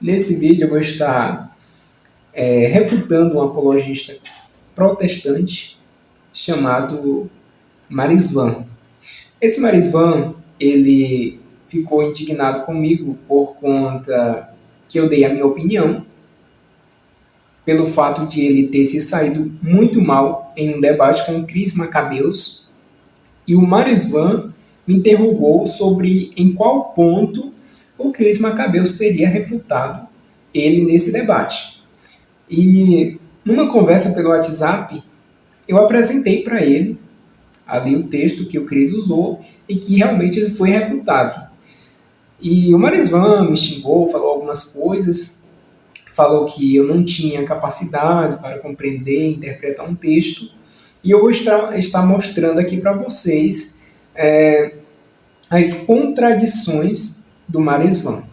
Nesse vídeo eu vou estar refutando um apologista protestante chamado Marisvan. Esse Marisvan, ele ficou indignado comigo por conta que eu dei a minha opinião, pelo fato de ele ter se saído muito mal em um debate com o Chris Macabeus, e o Marisvan me interrogou sobre em qual ponto o Chris Macabeus teria refutado ele nesse debate. E numa conversa pelo WhatsApp, eu apresentei para ele ali o texto que o Chris usou e que realmente ele foi refutado. E o Marisvan me xingou, falou algumas coisas, falou que eu não tinha capacidade para compreender e interpretar um texto, e eu vou estar mostrando aqui para vocês as contradições do Marisvan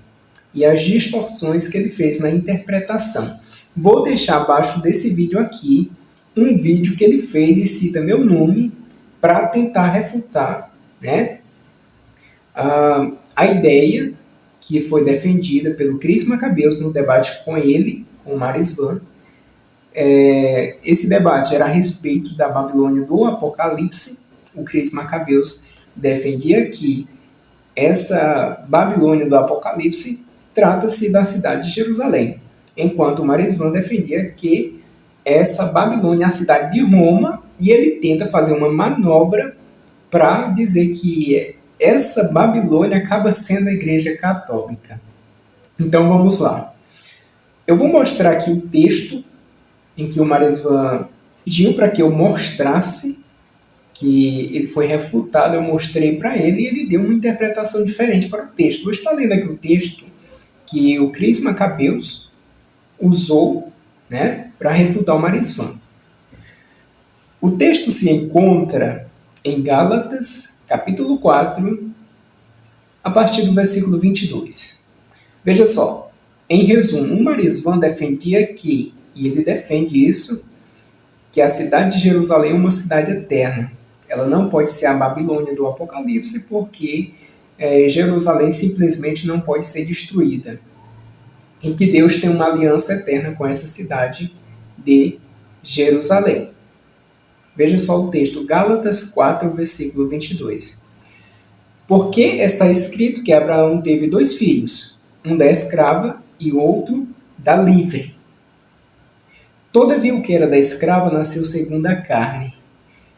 e as distorções que ele fez na interpretação. Vou deixar abaixo desse vídeo aqui um vídeo que ele fez e cita meu nome para tentar refutar, a ideia que foi defendida pelo Chris Macabeus no debate com ele, com o Marisvan. Esse debate era a respeito da Babilônia do Apocalipse. O Chris Macabeus defendia que essa Babilônia do Apocalipse trata-se da cidade de Jerusalém, enquanto o Marisvan defendia que essa Babilônia é a cidade de Roma, e ele tenta fazer uma manobra para dizer que essa Babilônia acaba sendo a Igreja Católica. Então vamos lá. Eu vou mostrar aqui o texto em que o Marisvan pediu para que eu mostrasse que ele foi refutado. Eu mostrei para ele e ele deu uma interpretação diferente para o texto. Vou estar lendo aqui o texto que o Chris Macabeus usou para refutar o Marisvan. O texto se encontra em Gálatas, capítulo 4, a partir do versículo 22. Veja só, em resumo, o Marisvan defendia que, e ele defende isso, que a cidade de Jerusalém é uma cidade eterna. Ela não pode ser a Babilônia do Apocalipse, porque Jerusalém simplesmente não pode ser destruída. E que Deus tem uma aliança eterna com essa cidade de Jerusalém. Veja só o texto, Gálatas 4, versículo 22. Porque está escrito que Abraão teve 2 filhos, um da escrava e outro da livre. Todavia o que era da escrava nasceu segundo a carne,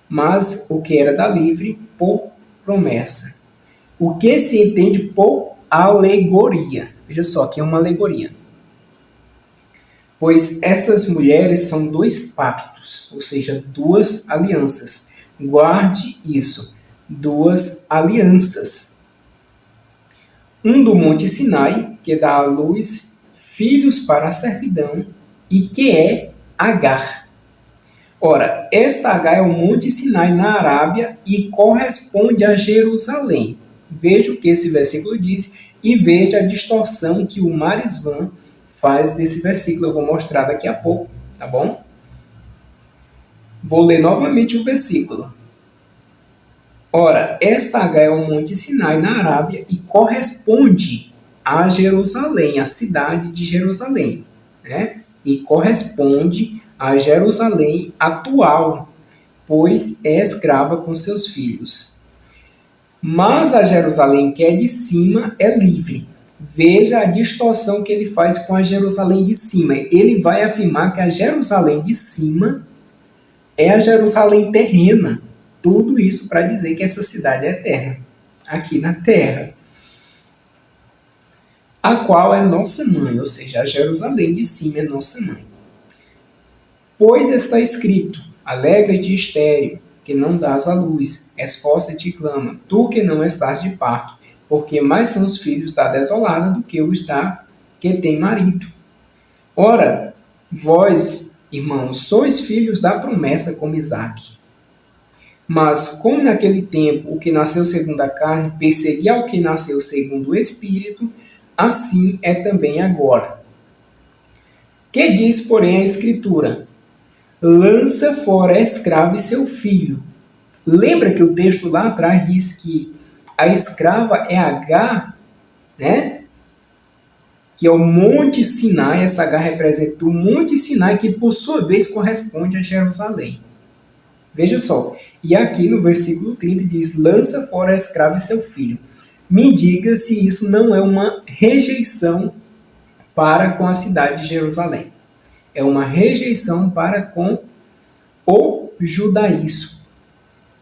mas o que era da livre por promessa. O que se entende por alegoria. Veja só, aqui é uma alegoria. Pois essas mulheres são 2 pactos, ou seja, 2 alianças. Guarde isso, 2 alianças. Um do Monte Sinai, que dá à luz filhos para a servidão, e que é Agar. Ora, esta Agar é o Monte Sinai na Arábia e corresponde a Jerusalém. Veja o que esse versículo diz e veja a distorção que o Marisvan faz desse versículo. Eu vou mostrar daqui a pouco, tá bom? Vou ler novamente o versículo. Ora, esta Agar é o Monte Sinai na Arábia e corresponde a Jerusalém, a cidade de Jerusalém, E corresponde a Jerusalém atual, pois é escrava com seus filhos. Mas a Jerusalém que é de cima é livre. Veja a distorção que ele faz com a Jerusalém de cima. Ele vai afirmar que a Jerusalém de cima é a Jerusalém terrena. Tudo isso para dizer que essa cidade é eterna, aqui na terra, a qual é nossa mãe, ou seja, a Jerusalém de cima é nossa mãe. Pois está escrito, alegra-te estéril, que não dás à luz, esforça-te e clama, tu que não estás de parto, porque mais são os filhos da desolada do que os da que tem marido. Ora, vós, irmãos, sois filhos da promessa como Isaque. Mas, como naquele tempo o que nasceu segundo a carne perseguia ao que nasceu segundo o Espírito, assim é também agora. Que diz, porém, a Escritura? Lança fora a escrava e seu filho. Lembra que o texto lá atrás diz que a escrava é Agar, que é o Monte Sinai. Essa H representa o Monte Sinai, que por sua vez corresponde a Jerusalém. Veja só, e aqui no versículo 30 diz: lança fora a escrava e seu filho. Me diga se isso não é uma rejeição para com a cidade de Jerusalém. É uma rejeição para com o judaísmo.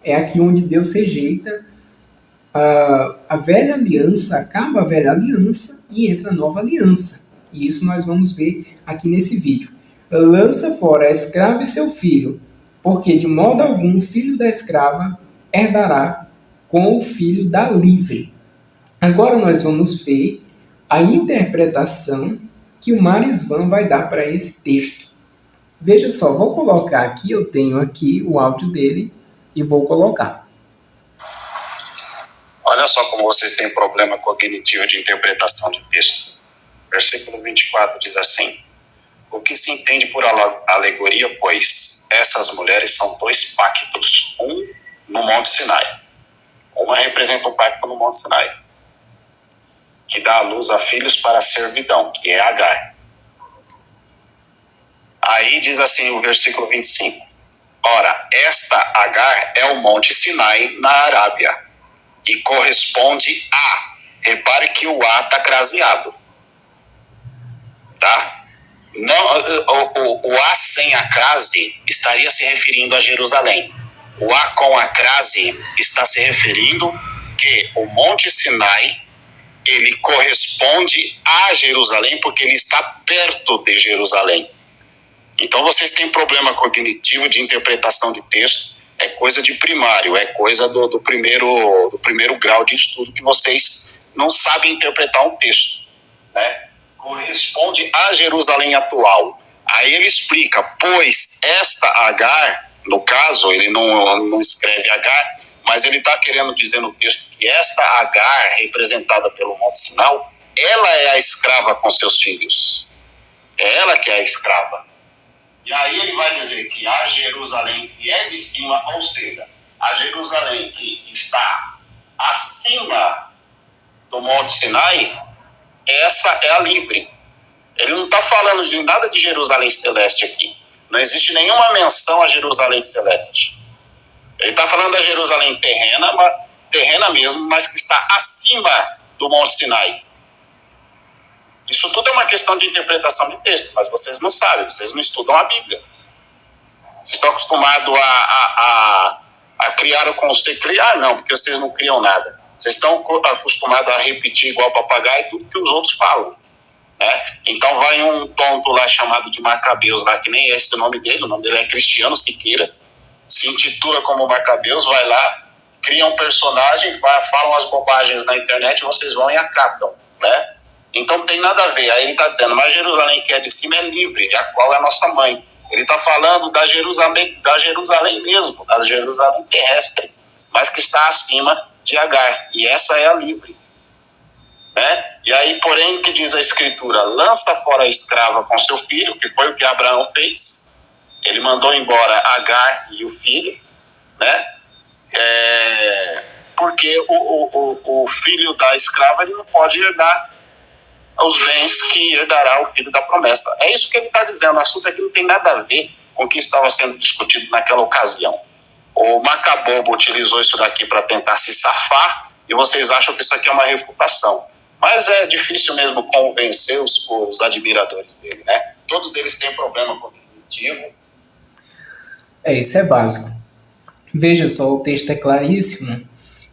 É aqui onde Deus rejeita a velha aliança, acaba a velha aliança e entra a nova aliança. E isso nós vamos ver aqui nesse vídeo. Lança fora a escrava e seu filho, porque de modo algum o filho da escrava herdará com o filho da livre. Agora nós vamos ver a interpretação que o Marisvan vai dar para esse texto. Veja só, vou colocar aqui, eu tenho aqui o áudio dele e vou colocar. Olha só como vocês têm problema cognitivo de interpretação de texto. Versículo 24 diz assim: o que se entende por alegoria, pois essas mulheres são dois pactos, um no Monte Sinai. Uma representa o pacto no Monte Sinai, que dá à luz a filhos para a servidão, que é Agar. Aí diz assim o versículo 25: ora, esta Agar é o Monte Sinai na Arábia, e corresponde a, repare que o A está craseado, tá? Não, o A sem a crase estaria se referindo a Jerusalém. O A com a crase está se referindo que o Monte Sinai, ele corresponde a Jerusalém, porque ele está perto de Jerusalém. Então vocês têm problema cognitivo de interpretação de texto, é coisa de primário, é coisa do primeiro grau de estudo, que vocês não sabem interpretar um texto, né? Corresponde a Jerusalém atual. Aí ele explica: pois esta Agar, no caso, ele não escreve Agar, mas ele está querendo dizer no texto que esta Agar, representada pelo Monte Sinai, ela é a escrava com seus filhos. É ela que é a escrava. E aí ele vai dizer que a Jerusalém que é de cima, ou seja, a Jerusalém que está acima do Monte Sinai, essa é a livre. Ele não está falando de nada de Jerusalém celeste aqui. Não existe nenhuma menção a Jerusalém celeste. Ele está falando da Jerusalém terrena mesmo, mas que está acima do Monte Sinai. Isso tudo é uma questão de interpretação de texto, mas vocês não sabem, vocês não estudam a Bíblia. Vocês estão acostumados a criar o conceito. Criar não, porque vocês não criam nada. Vocês estão acostumados a repetir igual papagaio tudo que os outros falam, né? Então vai um tonto lá chamado de Macabeus, lá, que nem é esse o nome dele é Cristiano Siqueira, se intitula como Macabeus, vai lá, cria um personagem, falam as bobagens na internet, vocês vão e acatam, né? Então não tem nada a ver. Aí ele está dizendo, mas Jerusalém que é de cima é livre, a qual é a nossa mãe. Ele está falando da Jerusalém mesmo, da Jerusalém terrestre, mas que está acima de Agar, e essa é a livre, né? E aí, porém, que diz a Escritura: lança fora a escrava com seu filho, que foi o que Abraão fez. Ele mandou embora Agar e o filho, né? Porque o filho da escrava, ele não pode herdar os bens que herdará o filho da promessa. É isso que ele está dizendo. O assunto aqui não tem nada a ver com o que estava sendo discutido naquela ocasião. O Macabobo utilizou isso daqui para tentar se safar, e vocês acham que isso aqui é uma refutação. Mas é difícil mesmo convencer os admiradores dele, né? Todos eles têm problema cognitivo. Isso é básico. Veja só, o texto é claríssimo.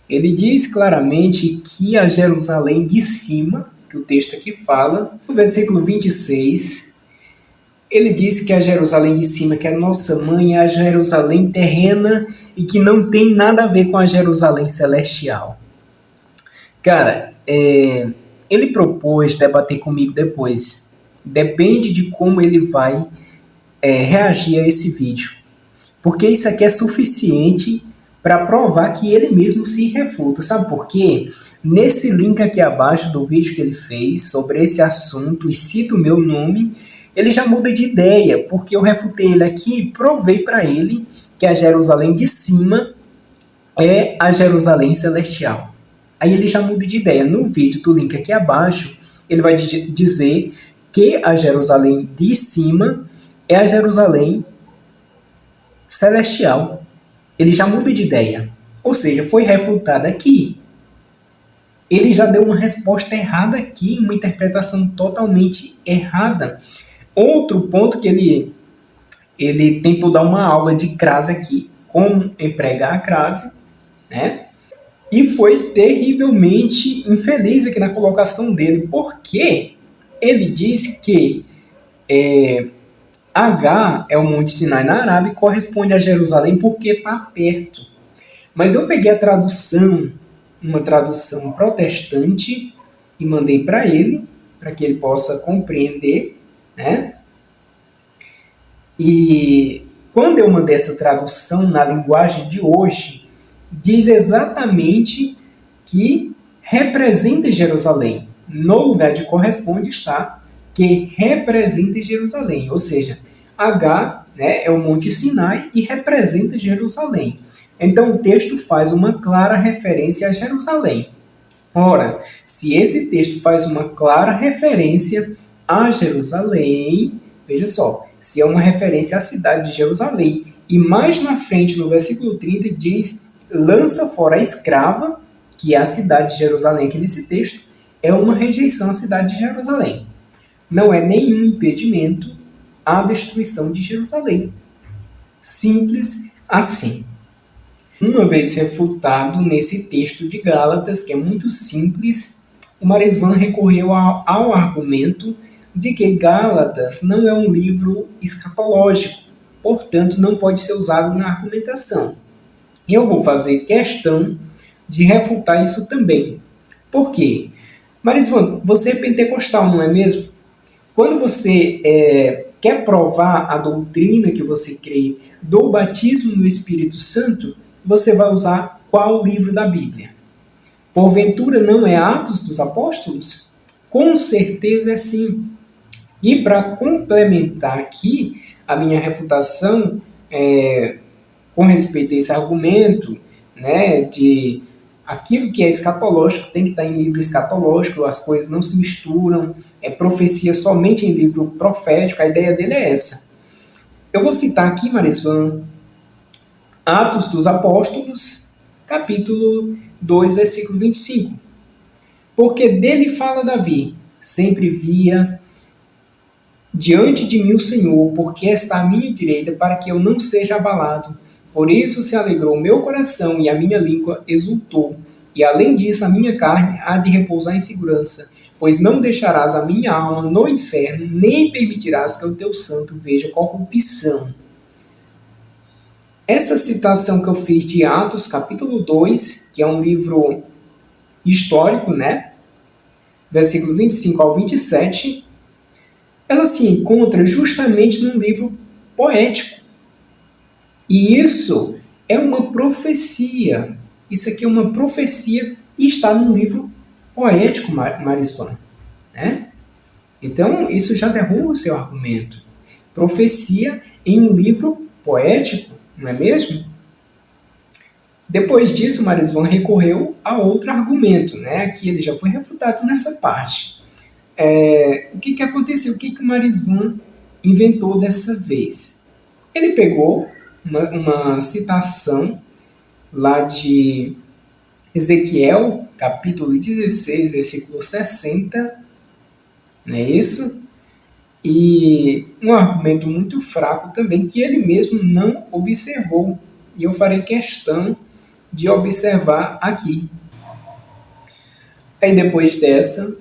Ele diz claramente que a Jerusalém de cima, que o texto aqui fala, no versículo 26, ele diz que a Jerusalém de cima, que é a nossa mãe, é a Jerusalém terrena e que não tem nada a ver com a Jerusalém celestial. Cara, ele propôs debater comigo depois. Depende de como ele vai reagir a esse vídeo. Porque isso aqui é suficiente para provar que ele mesmo se refuta. Sabe por quê? Nesse link aqui abaixo do vídeo que ele fez sobre esse assunto, e cita o meu nome, ele já muda de ideia, porque eu refutei ele aqui e provei para ele que a Jerusalém de cima é a Jerusalém celestial. Aí ele já muda de ideia. No vídeo do link aqui abaixo, ele vai dizer que a Jerusalém de cima é a Jerusalém celestial. Ele já muda de ideia. Ou seja, foi refutado aqui. Ele já deu uma resposta errada aqui, uma interpretação totalmente errada. Outro ponto que ele tentou dar uma aula de crase aqui, como empregar a crase, né? E foi terrivelmente infeliz aqui na colocação dele, porque ele disse que H é o Monte Sinai na Arábia e corresponde a Jerusalém porque está perto. Mas eu peguei a tradução, uma tradução protestante, e mandei para ele, para que ele possa compreender, né? E quando eu mandei essa tradução na linguagem de hoje, diz exatamente que representa Jerusalém. No lugar de corresponde está que representa Jerusalém. Ou seja, H, né, é o Monte Sinai e representa Jerusalém. Então o texto faz uma clara referência a Jerusalém. Ora, se esse texto faz uma clara referência a Jerusalém, veja só, se é uma referência à cidade de Jerusalém, e mais na frente, no versículo 30, diz: lança fora a escrava, que é a cidade de Jerusalém aqui nesse texto, é uma rejeição à cidade de Jerusalém. Não é nenhum impedimento à destruição de Jerusalém. Simples assim. Uma vez refutado nesse texto de Gálatas, que é muito simples, o Marisvan recorreu ao argumento de que Gálatas não é um livro escatológico, portanto não pode ser usado na argumentação. E eu vou fazer questão de refutar isso também. Por quê? Marisvan, você é pentecostal, não é mesmo? Quando você quer provar a doutrina que você crê do batismo no Espírito Santo, você vai usar qual livro da Bíblia? Porventura não é Atos dos Apóstolos? Com certeza é sim. E para complementar aqui a minha refutação com respeito a esse argumento, né, de aquilo que é escatológico tem que estar em livro escatológico, as coisas não se misturam, é profecia somente em livro profético, a ideia dele é essa. Eu vou citar aqui, Marisvan, Atos dos Apóstolos, capítulo 2, versículo 25. Porque dele fala Davi, sempre via diante de mim o Senhor, porque está à minha direita, para que eu não seja abalado. Por isso se alegrou o meu coração e a minha língua exultou. E além disso, a minha carne há de repousar em segurança, pois não deixarás a minha alma no inferno, nem permitirás que o teu santo veja corrupção. Essa citação que eu fiz de Atos, capítulo 2, que é um livro histórico, né? Versículo 25 ao 27, ela se encontra justamente num livro poético. E isso é uma profecia. Isso aqui é uma profecia e está num livro poético, Marisvan, né? Então, isso já derruba o seu argumento. Profecia em um livro poético, não é mesmo? Depois disso, Marisvan recorreu a outro argumento, né? Aqui ele já foi refutado nessa parte. O que aconteceu? O que o Marisvan inventou dessa vez? Ele pegou uma citação lá de Ezequiel, capítulo 16, versículo 60, não é isso? E um argumento muito fraco também, que ele mesmo não observou. E eu farei questão de observar aqui. Aí depois dessa,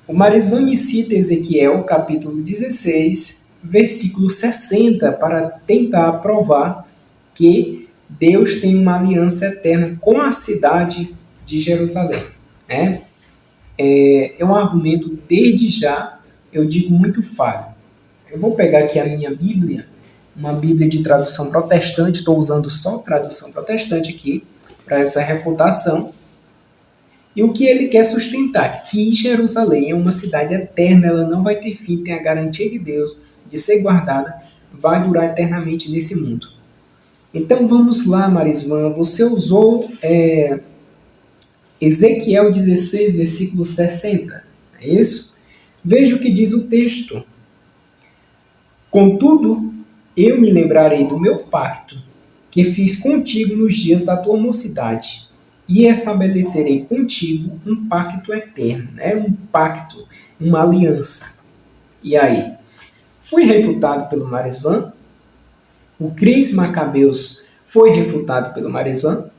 o Marisvan me cita Ezequiel, capítulo 16, versículo 60, para tentar provar que Deus tem uma aliança eterna com a cidade de Jerusalém. É um argumento, desde já, eu digo muito falho. Eu vou pegar aqui a minha Bíblia, uma Bíblia de tradução protestante, estou usando só tradução protestante aqui, para essa refutação. E o que ele quer sustentar? Que Jerusalém é uma cidade eterna, ela não vai ter fim, tem a garantia de Deus de ser guardada, vai durar eternamente nesse mundo. Então vamos lá, Marisvan, você usou Ezequiel 16, versículo 60, é isso? Veja o que diz o texto. Contudo, eu me lembrarei do meu pacto, que fiz contigo nos dias da tua mocidade, e estabelecerei contigo um pacto eterno, um pacto, uma aliança. E aí? Fui refutado pelo Maresvan? O Cris Macabeus foi refutado pelo Maresvan?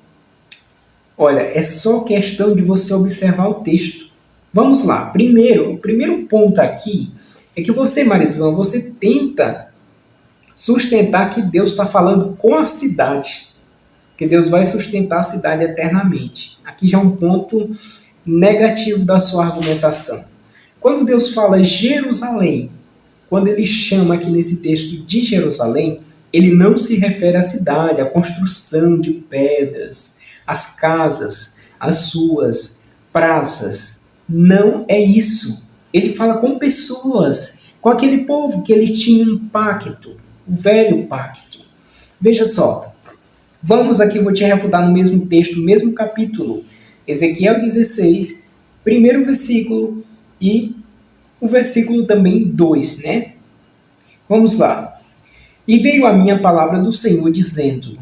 Olha, é só questão de você observar o texto. Vamos lá. O primeiro ponto aqui é que você, Maresvan, você tenta sustentar que Deus está falando com a cidade, que Deus vai sustentar a cidade eternamente. Aqui já é um ponto negativo da sua argumentação. Quando Deus fala Jerusalém, quando ele chama aqui nesse texto de Jerusalém, ele não se refere à cidade, à construção de pedras, às casas, às suas praças. Não é isso. Ele fala com pessoas, com aquele povo que ele tinha um pacto, o velho pacto. Veja só, vamos aqui, vou te refutar no mesmo texto, no mesmo capítulo, Ezequiel 16, primeiro versículo e o versículo também 2, né? Vamos lá. E veio a minha palavra do Senhor, dizendo: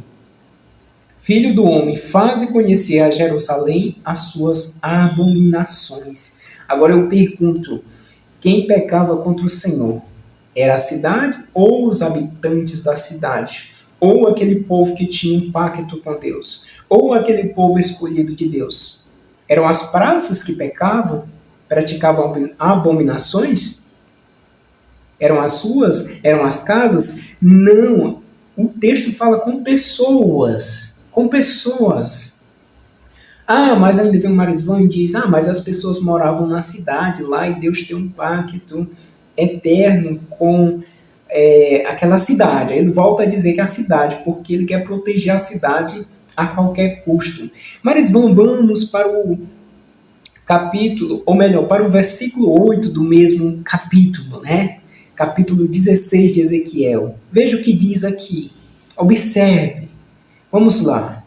Filho do homem, faze conhecer a Jerusalém as suas abominações. Agora eu pergunto, quem pecava contra o Senhor? Era a cidade ou os habitantes da cidade? Ou aquele povo que tinha um pacto com Deus? Ou aquele povo escolhido de Deus? Eram as praças que pecavam? Praticavam abominações? Eram as suas? Eram as casas? Não. O texto fala com pessoas. Com pessoas. Mas ainda vem o Maresvan e diz, mas as pessoas moravam na cidade lá e Deus tem um pacto eterno com aquela cidade. Ele volta a dizer que é a cidade, porque ele quer proteger a cidade a qualquer custo. Maresvan, vamos para o capítulo, ou melhor, para o versículo 8 do mesmo capítulo, né? Capítulo 16 de Ezequiel. Veja o que diz aqui. Observe. Vamos lá.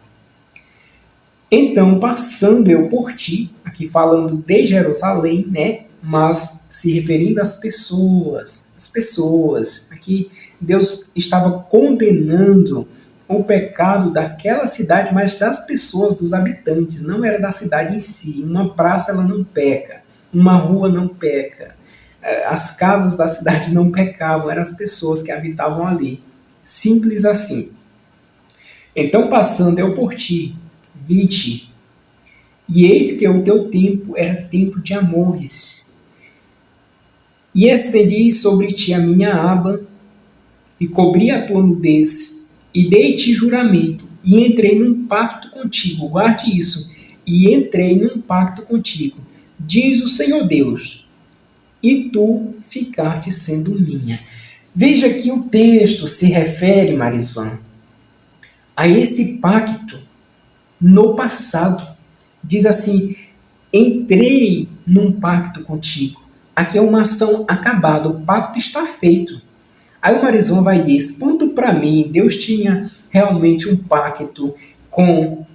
Então, passando eu por ti, aqui falando de Jerusalém, né? Mas se referindo às pessoas. As pessoas. Aqui Deus estava condenando o pecado daquela cidade, mas das pessoas, dos habitantes. Não era da cidade em si. Uma praça ela não peca. Uma rua não peca. As casas da cidade não pecavam, eram as pessoas que habitavam ali. Simples assim. Então, passando eu por ti, vi-te, e eis que o teu tempo era tempo de amores. E estendi sobre ti a minha aba, e cobri a tua nudez, e dei-te juramento, e entrei num pacto contigo. Guarde isso. E entrei num pacto contigo, diz o Senhor Deus, e tu ficaste sendo minha. Veja que o texto se refere, Maresvan, a esse pacto no passado. Diz assim, entrei num pacto contigo. Aqui é uma ação acabada, o pacto está feito. Aí o Maresvan vai dizer, ponto para mim, Deus tinha realmente um pacto com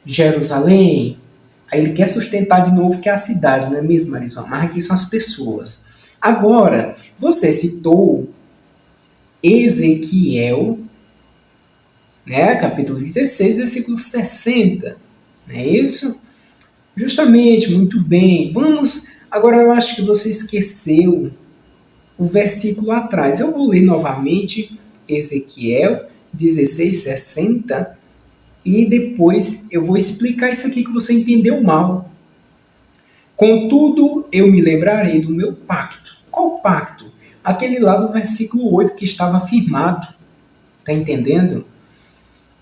Jerusalém. Aí ele quer sustentar de novo que é a cidade, não é mesmo, Maresvan? Mas aqui são as pessoas. Agora, você citou Ezequiel, né, capítulo 16, versículo 60. Não é isso? Justamente, muito bem. Vamos, agora eu acho que você esqueceu o versículo atrás. Eu vou ler novamente Ezequiel 16, 60 e depois eu vou explicar isso aqui que você entendeu mal. Contudo, eu me lembrarei do meu pacto. Qual pacto? Aquele lá do versículo 8 que estava firmado. Está entendendo?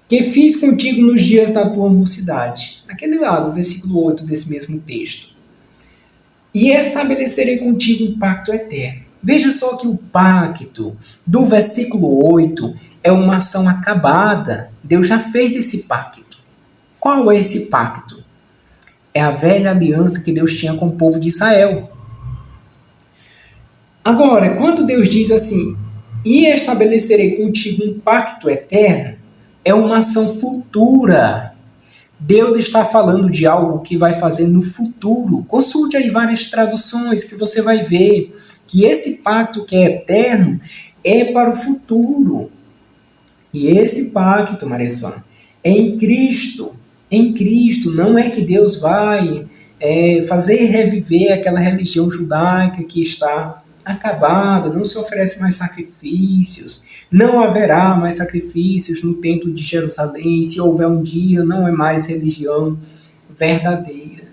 Que fiz contigo nos dias da tua mocidade. Aquele lá do versículo 8 desse mesmo texto. E estabelecerei contigo um pacto eterno. Veja só que o pacto do versículo 8 é uma ação acabada. Deus já fez esse pacto. Qual é esse pacto? É a velha aliança que Deus tinha com o povo de Israel. Agora, quando Deus diz assim, e estabelecerei contigo um pacto eterno, é uma ação futura. Deus está falando de algo que vai fazer no futuro. Consulte aí várias traduções que você vai ver que esse pacto que é eterno é para o futuro. E esse pacto, Marisvan, é em Cristo. Em Cristo. Não é que Deus vai fazer reviver aquela religião judaica que está acabada, não se oferece mais sacrifícios, não haverá mais sacrifícios no templo de Jerusalém, se houver um dia, não é mais religião verdadeira.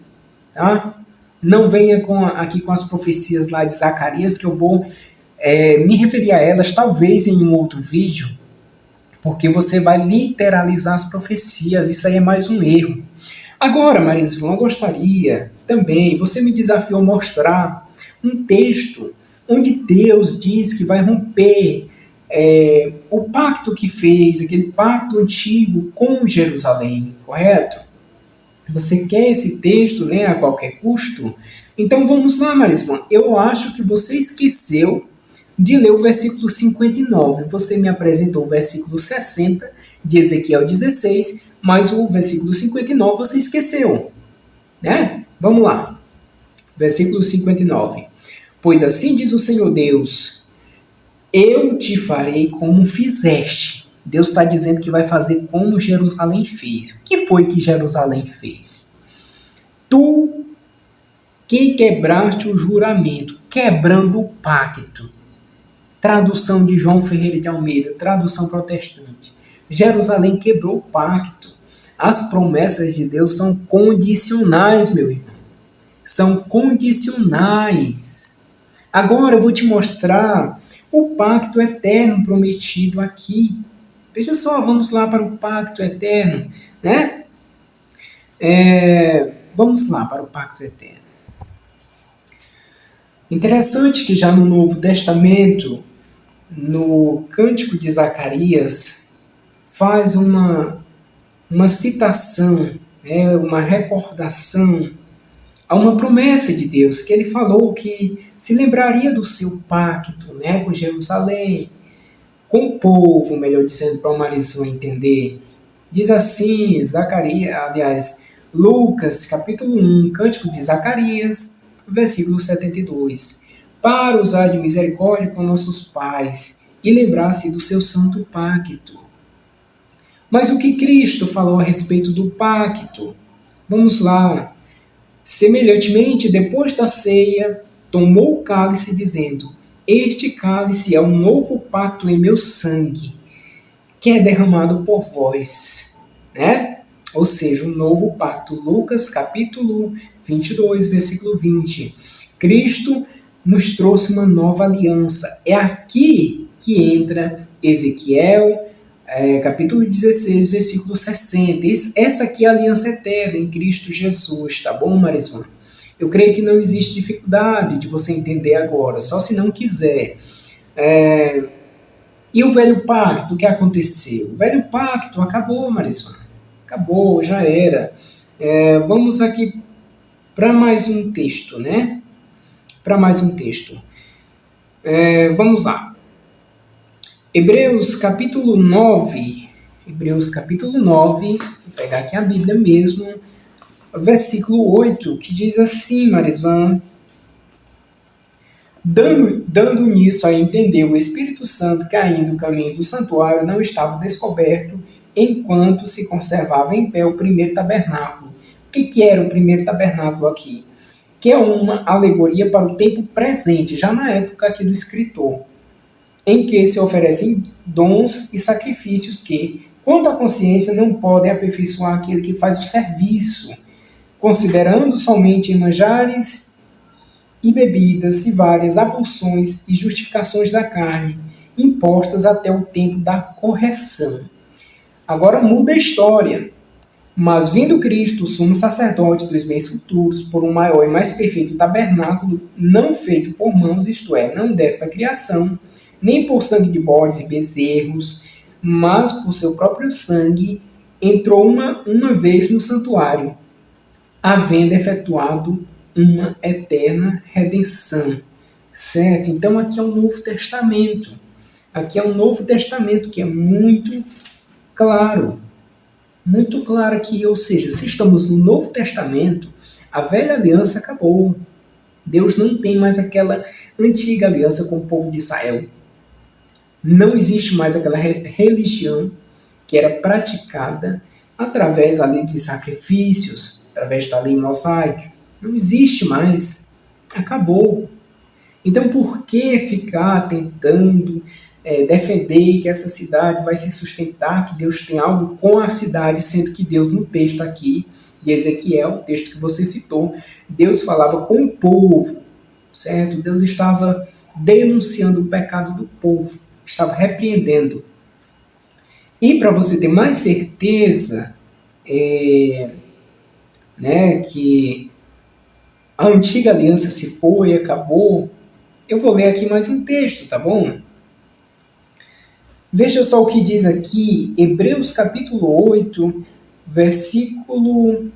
Tá? Não venha aqui com as profecias lá de Zacarias, que eu vou me referir a elas talvez em um outro vídeo, porque você vai literalizar as profecias, isso aí é mais um erro. Agora, Marisvan, eu gostaria também, você me desafiou a mostrar um texto onde Deus diz que vai romper o pacto que fez, aquele pacto antigo com Jerusalém, correto? Você quer esse texto, né, a qualquer custo? Então vamos lá, Marisvan. Eu acho que você esqueceu de ler o versículo 59. Você me apresentou o versículo 60 de Ezequiel 16, mas o versículo 59 você esqueceu, né? Vamos lá. Versículo 59. Pois assim diz o Senhor Deus, eu te farei como fizeste. Deus está dizendo que vai fazer como Jerusalém fez. O que foi que Jerusalém fez? Tu que quebraste o juramento, quebrando o pacto. Tradução de João Ferreira de Almeida, tradução protestante. Jerusalém quebrou o pacto. As promessas de Deus são condicionais, meu irmão. São condicionais. Agora eu vou te mostrar o pacto eterno prometido aqui. Veja só, vamos lá para o pacto eterno, né? Vamos lá para o pacto eterno. Interessante que já no Novo Testamento, no Cântico de Zacarias, faz uma citação, uma recordação a uma promessa de Deus, que ele falou que se lembraria do seu pacto, né, com Jerusalém, com o povo, melhor dizendo, para o Marisvan entender. Diz assim, Lucas, capítulo 1, Cântico de Zacarias, versículo 72. Para usar de misericórdia com nossos pais e lembrar-se do seu santo pacto. Mas o que Cristo falou a respeito do pacto? Vamos lá. Semelhantemente, depois da ceia, tomou o cálice, dizendo, este cálice é um novo pacto em meu sangue, que é derramado por vós. Né? Ou seja, um novo pacto. Lucas, capítulo 22, versículo 20. Cristo nos trouxe uma nova aliança. É aqui que entra Ezequiel, capítulo 16, versículo 60. Essa aqui é a aliança eterna em Cristo Jesus, tá bom, Marisvan? Eu creio que não existe dificuldade de você entender agora, só se não quiser. E o velho pacto, o que aconteceu? O velho pacto acabou, Marisvan. Acabou, já era. Vamos aqui para mais um texto, né? Para mais um texto. Vamos lá. Hebreus capítulo 9. Hebreus capítulo 9. Vou pegar aqui a Bíblia mesmo. Versículo 8, que diz assim, Marisvan. Dando nisso a entender, o Espírito Santo caindo o caminho do santuário não estava descoberto enquanto se conservava em pé o primeiro tabernáculo. O que era o primeiro tabernáculo aqui? Que é uma alegoria para o tempo presente, já na época aqui do escritor, em que se oferecem dons e sacrifícios que, quanto à consciência, não podem aperfeiçoar aquele que faz o serviço, considerando somente em manjares e bebidas e várias abluções e justificações da carne, impostas até o tempo da correção. Agora muda a história. Mas vindo Cristo, o sumo sacerdote dos bens futuros, por um maior e mais perfeito tabernáculo, não feito por mãos, isto é, não desta criação, nem por sangue de bodes e bezerros, mas por seu próprio sangue, entrou uma vez no santuário, havendo efetuado uma eterna redenção. Certo? Então aqui é o Novo Testamento. Aqui é um Novo Testamento que é muito claro. muito clara aqui, ou seja, se estamos no Novo Testamento, a velha aliança acabou. Deus não tem mais aquela antiga aliança com o povo de Israel. Não existe mais aquela religião que era praticada através ali dos sacrifícios, através da lei mosaica. Não existe mais. Acabou. Então, por que ficar tentando defender que essa cidade vai se sustentar, que Deus tem algo com a cidade, sendo que Deus, no texto aqui de Ezequiel, o texto que você citou, Deus falava com o povo, certo? Deus estava denunciando o pecado do povo, estava repreendendo. E para você ter mais certeza que a antiga aliança se foi, acabou, eu vou ler aqui mais um texto, tá bom? Veja só o que diz aqui, Hebreus capítulo 8, versículo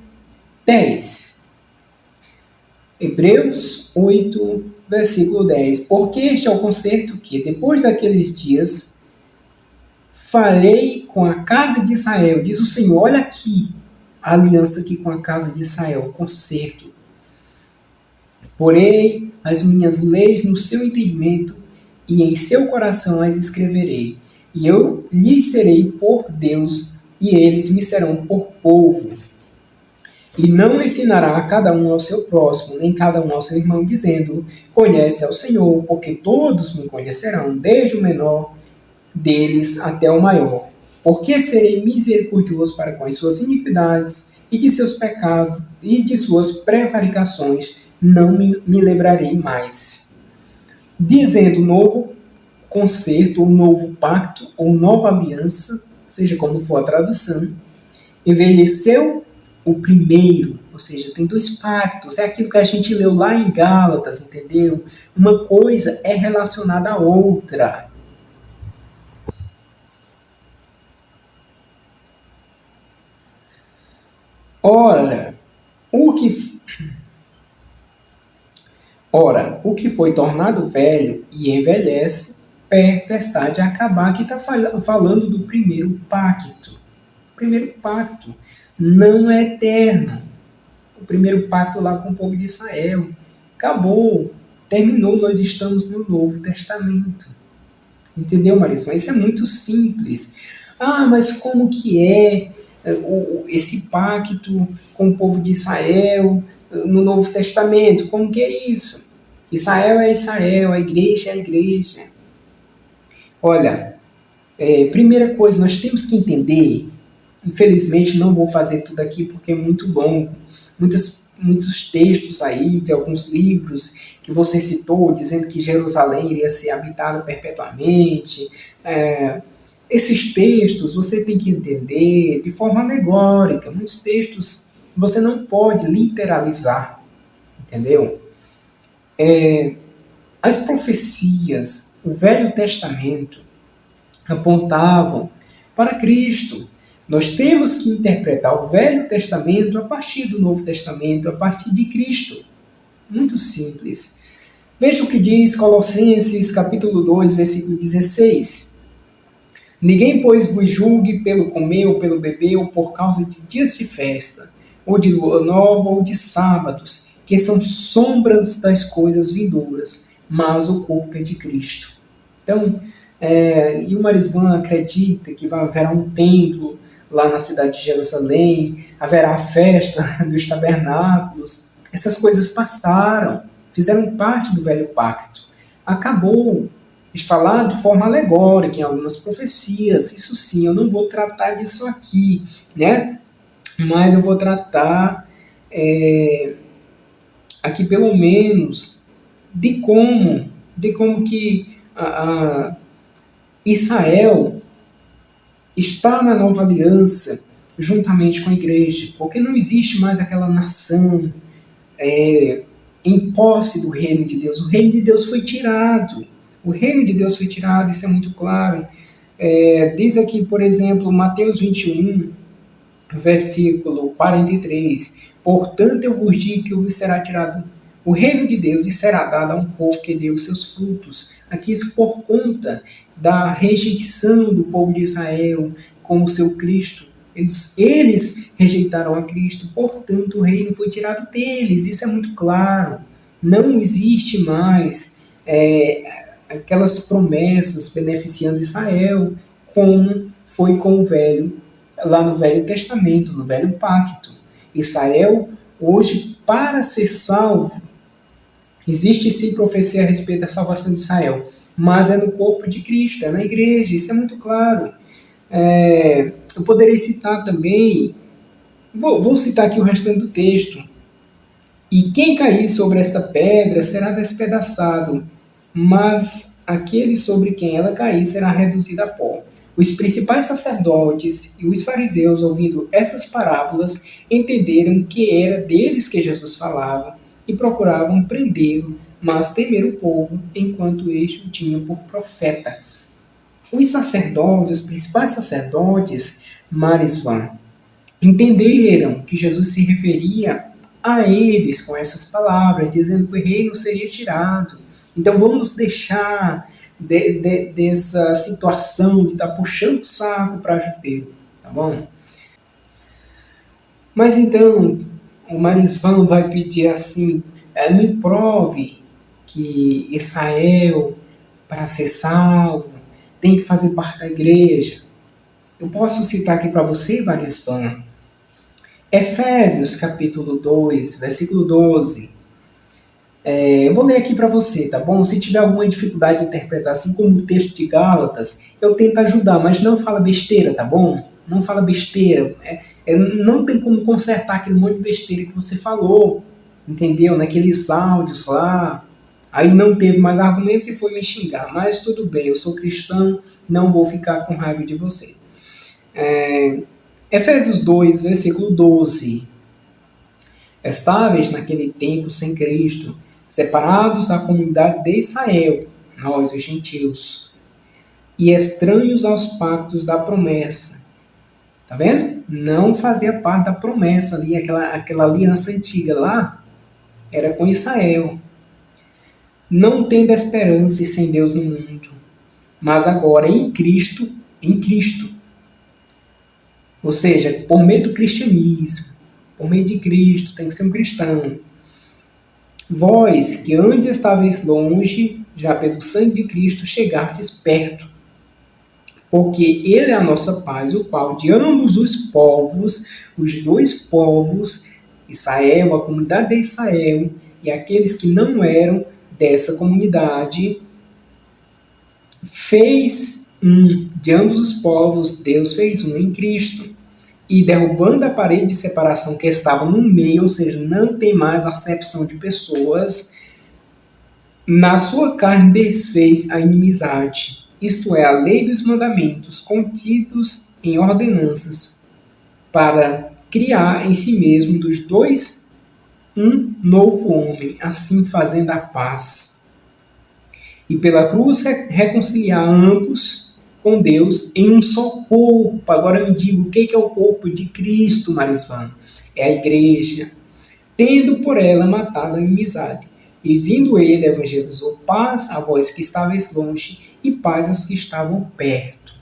10. Hebreus 8, versículo 10. Porque este é o concerto que, depois daqueles dias, farei com a casa de Israel, diz o Senhor. Olha aqui, a aliança aqui com a casa de Israel, o concerto. Porei as minhas leis no seu entendimento e em seu coração as escreverei. E eu lhes serei por Deus e eles me serão por povo. E não ensinará cada um ao seu próximo, nem cada um ao seu irmão, dizendo: conhece ao Senhor, porque todos me conhecerão, desde o menor deles até o maior. Porque serei misericordioso para com as suas iniquidades e de seus pecados e de suas prevaricações não me lembrarei mais. Dizendo novo concerto, ou novo pacto, ou nova aliança, seja como for a tradução, envelheceu o primeiro, ou seja, tem dois pactos, é aquilo que a gente leu lá em Gálatas, entendeu? Uma coisa é relacionada à outra. Ora, o que foi tornado velho e envelhece, perto está de acabar. Aqui está falando do primeiro pacto. O primeiro pacto não é eterno. O primeiro pacto lá com o povo de Israel. Acabou. Terminou. Nós estamos no Novo Testamento. Entendeu, Marisa? Isso é muito simples. Ah, mas como que é esse pacto com o povo de Israel no Novo Testamento? Como que é isso? Israel é Israel, a igreja é a igreja. Olha, primeira coisa, nós temos que entender, infelizmente não vou fazer tudo aqui porque é muito longo, muitos textos aí de alguns livros que você citou, dizendo que Jerusalém iria ser habitada perpetuamente. Esses textos você tem que entender de forma alegórica. Muitos textos você não pode literalizar, entendeu? As profecias, o Velho Testamento, apontavam para Cristo. Nós temos que interpretar o Velho Testamento a partir do Novo Testamento, a partir de Cristo. Muito simples. Veja o que diz Colossenses capítulo 2, versículo 16. Ninguém, pois, vos julgue pelo comer ou pelo beber, ou por causa de dias de festa, ou de lua nova, ou de sábados, que são sombras das coisas vindouras, mas o corpo é de Cristo. Então, e o Marisvan acredita que haverá um templo lá na cidade de Jerusalém, haverá a festa dos tabernáculos. Essas coisas passaram, fizeram parte do velho pacto. Acabou. Está lá de forma alegórica em algumas profecias. Isso sim, eu não vou tratar disso aqui, né? Mas eu vou tratar aqui pelo menos de como que Israel está na nova aliança juntamente com a igreja, porque não existe mais aquela nação em posse do reino de Deus. O reino de Deus foi tirado. O reino de Deus foi tirado, isso é muito claro. Diz aqui, por exemplo, Mateus 21, versículo 43. Portanto, eu vos digo que vos será tirado o reino de Deus e será dado a um povo que dê os seus frutos. Aqui isso por conta da rejeição do povo de Israel com o seu Cristo. Eles rejeitaram a Cristo, portanto o reino foi tirado deles. Isso é muito claro. Não existe mais aquelas promessas beneficiando Israel, como foi com o lá no Velho Testamento, no Velho Pacto. Israel, hoje, para ser salvo, existe sim profecia a respeito da salvação de Israel, mas é no corpo de Cristo, é na igreja, isso é muito claro. Eu poderia citar também, vou citar aqui o restante do texto. E quem cair sobre esta pedra será despedaçado, mas aquele sobre quem ela cair será reduzido a pó. Os principais sacerdotes e os fariseus, ouvindo essas parábolas, entenderam que era deles que Jesus falava e procuravam prendê-lo, mas temeram o povo, enquanto este o tinha por profeta. Os sacerdotes, os principais sacerdotes, Marisvan, entenderam que Jesus se referia a eles com essas palavras, dizendo que o reino seria tirado. Então vamos deixar dessa situação de estar puxando o saco para judeu, tá bom? Mas então o Marisvan vai pedir assim, me prove que Israel, para ser salvo, tem que fazer parte da igreja. Eu posso citar aqui para você, Marisvan, Efésios capítulo 2, versículo 12. Eu vou ler aqui para você, tá bom? Se tiver alguma dificuldade de interpretar, assim como o texto de Gálatas, eu tento ajudar, mas não fala besteira, tá bom? Não fala besteira. Não tem como consertar aquele monte de besteira que você falou, entendeu? Naqueles áudios lá. Aí não teve mais argumentos e foi me xingar. Mas tudo bem, eu sou cristão, não vou ficar com raiva de você. Efésios 2, versículo 12. Estáveis naquele tempo sem Cristo, separados da comunidade de Israel, nós os gentios, e estranhos aos pactos da promessa. Tá vendo? Não fazia parte da promessa ali, aquela aliança antiga lá, era com Israel. Não tendo esperança e sem Deus no mundo, mas agora em Cristo, ou seja, por meio do cristianismo, por meio de Cristo, tem que ser um cristão. Vós, que antes estavais longe, já pelo sangue de Cristo chegastes perto. Porque Ele é a nossa paz, o qual de ambos os povos, os dois povos, Israel, a comunidade de Israel, e aqueles que não eram dessa comunidade, fez de ambos os povos, Deus fez um em Cristo. E derrubando a parede de separação que estava no meio, ou seja, não tem mais acepção de pessoas, na sua carne desfez a inimizade, isto é, a lei dos mandamentos contidos em ordenanças, para criar em si mesmo dos dois um novo homem, assim fazendo a paz. E pela cruz reconciliar ambos com Deus em um só corpo. Agora eu me digo, o que é o corpo de Cristo, Marisvan? É a igreja. Tendo por ela matado a inimizade. E vindo ele, evangelizou paz a vós que estavais longe e paz aos que estavam perto.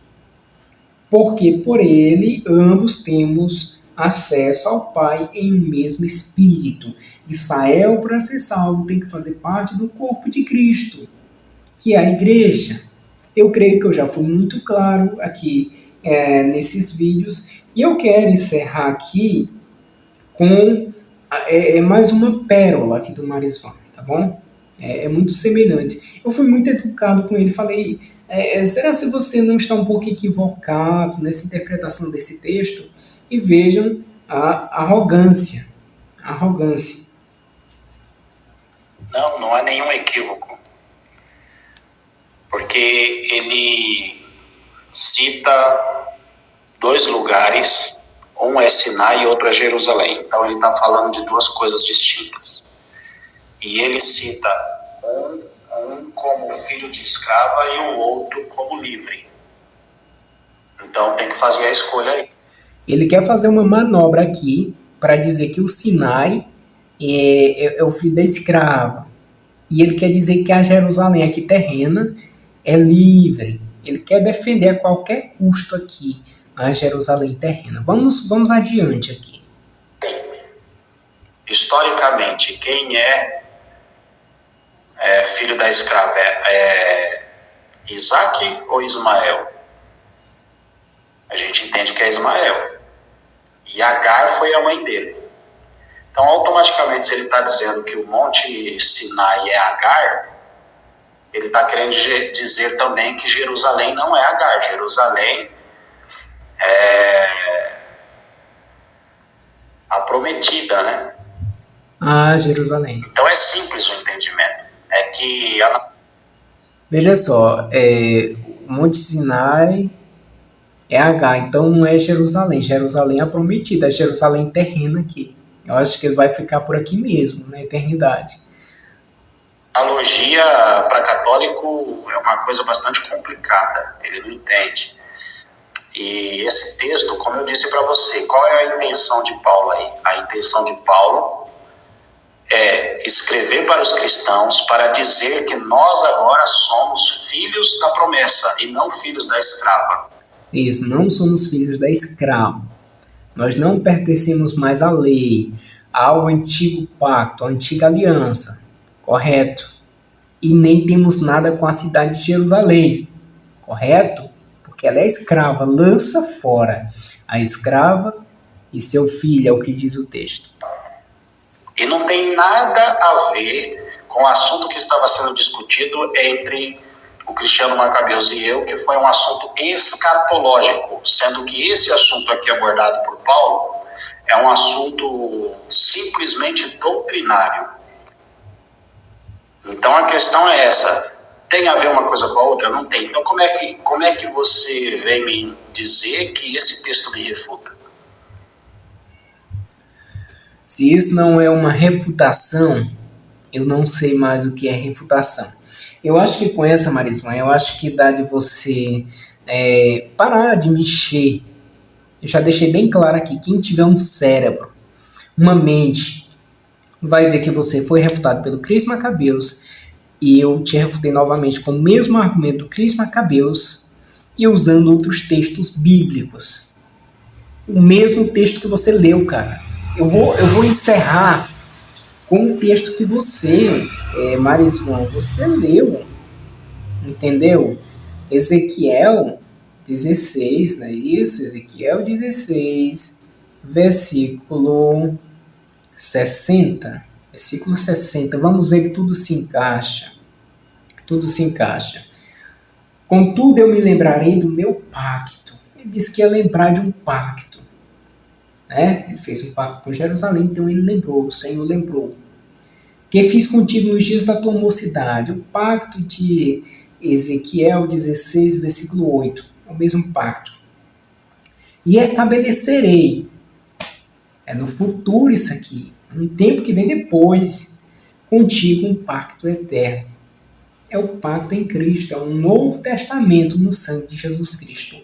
Porque por ele ambos temos acesso ao Pai em um mesmo Espírito. Israel, para ser salvo, tem que fazer parte do corpo de Cristo, que é a igreja. Eu creio que eu já fui muito claro aqui nesses vídeos. E eu quero encerrar aqui com mais uma pérola aqui do Marisvan, tá bom? É muito semelhante. Eu fui muito educado com ele. Falei, será se você não está um pouco equivocado nessa interpretação desse texto? E vejam a arrogância. Não há nenhum equívoco. Porque ele cita dois lugares, um é Sinai e outro é Jerusalém. Então ele está falando de duas coisas distintas. E ele cita um como filho de escrava e o outro como livre. Então tem que fazer a escolha aí. Ele quer fazer uma manobra aqui para dizer que o Sinai é o filho da escrava. E ele quer dizer que a Jerusalém aqui terrena é livre. Ele quer defender a qualquer custo aqui a Jerusalém terrena. Vamos adiante aqui. Historicamente, quem é filho da escrava? É Isaac ou Ismael? A gente entende que é Ismael. E Agar foi a mãe dele. Então, automaticamente, se ele está dizendo que o Monte Sinai é Agar, ele está querendo dizer também que Jerusalém não é Agar. Jerusalém é a prometida, né? Ah, Jerusalém. Então é simples o entendimento. É que Veja só, o Monte Sinai é Agar, então não é Jerusalém. Jerusalém é a prometida, é Jerusalém terrena aqui. Eu acho que ele vai ficar por aqui mesmo, na eternidade. a analogia para católico é uma coisa bastante complicada, ele não entende. E esse texto, como eu disse para você, qual é a intenção de Paulo aí? A intenção de Paulo é escrever para os cristãos para dizer que nós agora somos filhos da promessa e não filhos da escrava. Isso, não somos filhos da escrava. Nós não pertencemos mais à lei, ao antigo pacto, à antiga aliança, correto? E nem temos nada com a cidade de Jerusalém, correto? Porque ela é escrava, lança fora a escrava e seu filho, é o que diz o texto. E não tem nada a ver com o assunto que estava sendo discutido entre o Cristiano Macabeus e eu, que foi um assunto escatológico, sendo que esse assunto aqui abordado por Paulo é um assunto simplesmente doutrinário. Então a questão é essa, tem a ver uma coisa com a outra? Não tem. Então como é que você vem me dizer que esse texto me refuta? Se isso não é uma refutação, eu não sei mais o que é refutação. Eu acho que com essa, Marisma, eu acho que dá de você parar de mexer. Eu já deixei bem claro aqui, quem tiver um cérebro, uma mente, vai ver que você foi refutado pelo Cris Macabeus e eu te refutei novamente com o mesmo argumento do Cris Macabeus e usando outros textos bíblicos. O mesmo texto que você leu, cara. Eu vou encerrar com o texto que você, Marisma, você leu, entendeu? Ezequiel 16, não é isso? Ezequiel 16, versículo 60. Versículo 60. Vamos ver que tudo se encaixa. Tudo se encaixa. Contudo, eu me lembrarei do meu pacto. Ele disse que ia lembrar de um pacto. Né? Ele fez um pacto com Jerusalém, então ele lembrou, o Senhor lembrou. Que fiz contigo nos dias da tua mocidade. O pacto de Ezequiel 16, versículo 8. É o mesmo pacto. E estabelecerei. É no futuro isso aqui. Um tempo que vem depois. Contigo um pacto eterno. É o pacto em Cristo. É um novo testamento no sangue de Jesus Cristo.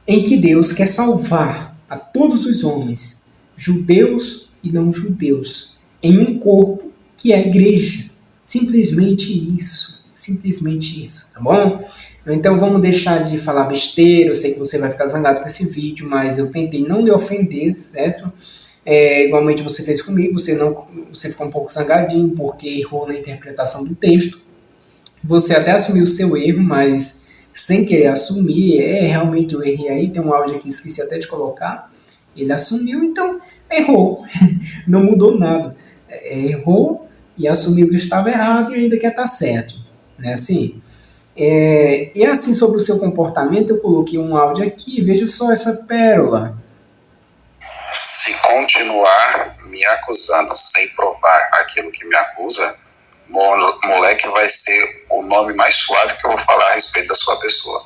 Em que Deus quer salvar a todos os homens, judeus e não judeus, em um corpo que é a igreja. Simplesmente isso. Simplesmente isso, tá bom? Então vamos deixar de falar besteira. Eu sei que você vai ficar zangado com esse vídeo, mas eu tentei não lhe ofender, certo? Igualmente você fez comigo, você ficou um pouco zangadinho porque errou na interpretação do texto. Você até assumiu o seu erro, mas sem querer assumir, realmente eu errei aí, tem um áudio aqui, esqueci até de colocar. Ele assumiu, então errou. Não mudou nada. Errou e assumiu que estava errado e ainda quer estar certo. Não é assim? E assim, sobre o seu comportamento, eu coloquei um áudio aqui, veja só essa pérola. Se continuar me acusando sem provar aquilo que me acusa, moleque, vai ser o nome mais suave que eu vou falar a respeito da sua pessoa.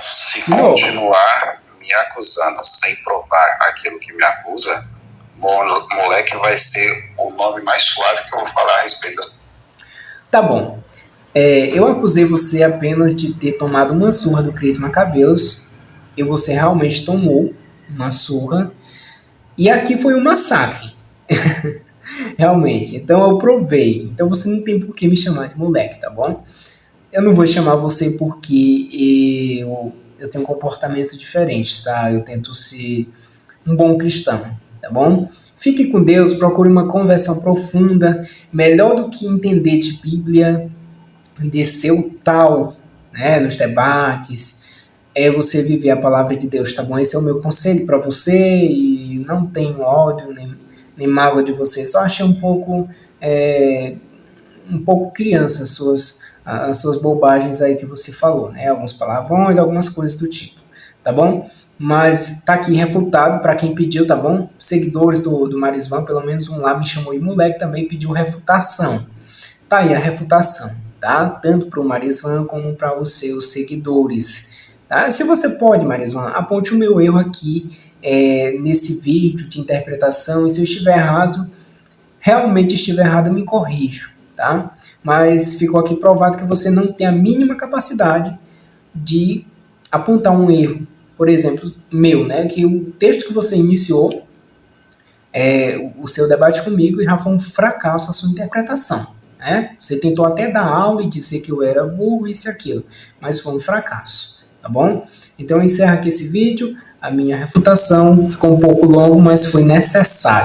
Se continuar me acusando sem provar aquilo que me acusa, moleque, vai ser o nome mais suave que eu vou falar a respeito da... Tá bom. Eu acusei você apenas de ter tomado uma surra do Cris Macabeus, e você realmente tomou uma surra, e aqui foi um massacre. Realmente, então eu provei. Então você não tem por que me chamar de moleque, tá bom? Eu não vou chamar você porque eu eu tenho um comportamento diferente, tá? Eu tento ser um bom cristão, tá bom? Fique com Deus, procure uma conversão profunda, melhor do que entender de Bíblia, de seu tal, né, nos debates, é você viver a palavra de Deus, tá bom? Esse é o meu conselho para você, e não tenho ódio nem mágoa de você, só achei um pouco criança as suas bobagens aí que você falou, né? Alguns palavrões, algumas coisas do tipo, tá bom? Mas tá aqui refutado para quem pediu, tá bom? Seguidores do Marisvan, pelo menos um lá me chamou de moleque, também pediu refutação. Tá aí a refutação, tá? Tanto para o Marisvan como para os seus seguidores. Tá? Se você pode, Marisvan, aponte o meu erro aqui nesse vídeo de interpretação, e se eu estiver errado, realmente estiver errado, eu me corrijo, tá? Mas ficou aqui provado que você não tem a mínima capacidade de apontar um erro, por exemplo, meu, né? Que o texto que você iniciou, o seu debate comigo, já foi um fracasso a sua interpretação, né? Você tentou até dar aula e dizer que eu era burro, isso e aquilo, mas foi um fracasso, tá bom? Então eu encerro aqui esse vídeo, a minha refutação ficou um pouco longo, mas foi necessário.